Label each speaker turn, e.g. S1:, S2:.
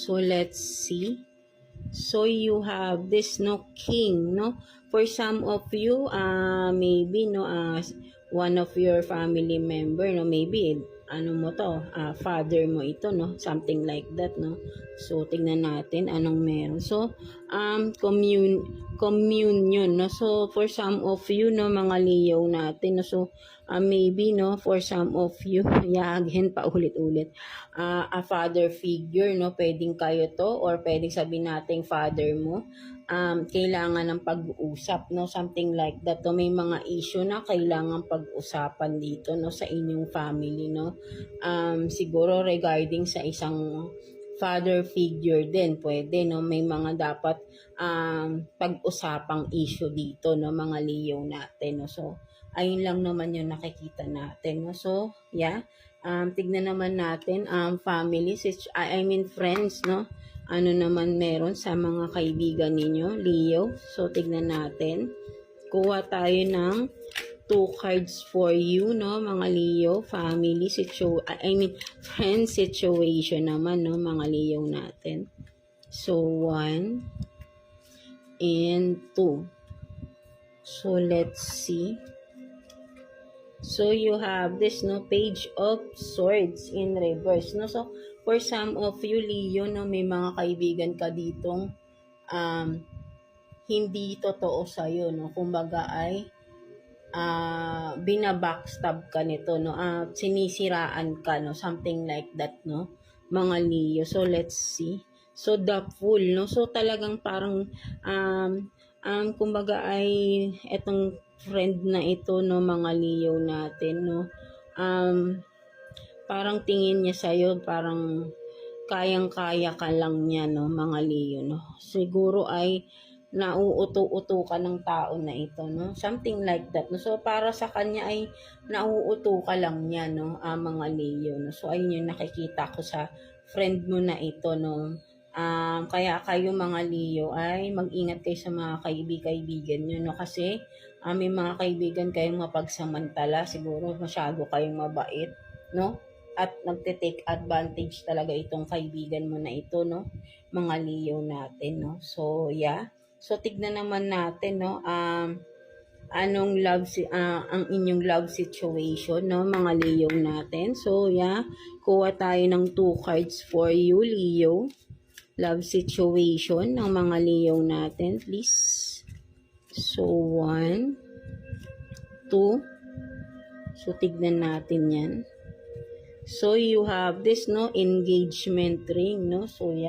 S1: So let's see. So you have this no king, no? For some of you, maybe no, one of your family member, no, maybe ano mo to, father mo ito, no, something like that, no. So tingnan natin anong meron. So communion, no. So for some of you, no, mga Leo natin, no. So maybe no, for some of you, again paulit-ulit, a father figure, no, pwedeng kayo to or pwedeng sabihin nating father mo, kailangan ng pag-uusap, no, something like that. To may mga issue na kailangan pag-usapan dito, no, sa inyong family, no. Siguro regarding sa isang father figure din, pwede, no, may mga dapat pag-usapang issue dito, no, mga Leo natin, no. So ayun lang naman yung nakikita natin, no. So yeah, tignan naman natin family, I mean friends, no. Ano naman meron sa mga kaibigan ninyo, Leo. So, tignan natin. Kuha tayo ng 2 cards for you, no, mga Leo. Family friend situation naman, no, mga Leo natin. So, 1 and 2. So, let's see. So, you have this, no, Page of Swords in reverse, no. So, for some of you, Leo, no, may mga kaibigan ka ditong hindi totoo sa'yo, no. Kumbaga ay binabackstab ka nito, no. Sinisiraan ka, no. Something like that, no, mga Leo. So, let's see. So, the Fool, no. So, talagang parang kumbaga ay etong friend na ito, no, mga Leo natin, no. Parang tingin niya sa'yo, parang kayang-kaya ka lang niya, no, mga Leo, no. Siguro ay nauuto-uto ka ng tao na ito, no. Something like that, no. So, para sa kanya ay nauuto ka lang niya, no, mga Leo, no. So, ayun yung nakikita ko sa friend mo na ito, no. Kaya kayo mga Leo ay mag-ingat kayo sa mga kaibigan nyo, no. Kasi may mga kaibigan kayong mapagsamantala, siguro masyado kayong mabait, no. At nagte-take advantage talaga itong kaibigan mo na ito, no, mga Leo natin, no. So, yeah. So, tignan naman natin, no, anong ang inyong love situation, no, mga Leo natin. So, yeah. Kuha tayo ng 2 cards for you, Leo. Love situation ng mga Leo natin, please. So, 1, 2. So, tignan natin yan. So, you have this, no, engagement ring, no. So, yeah.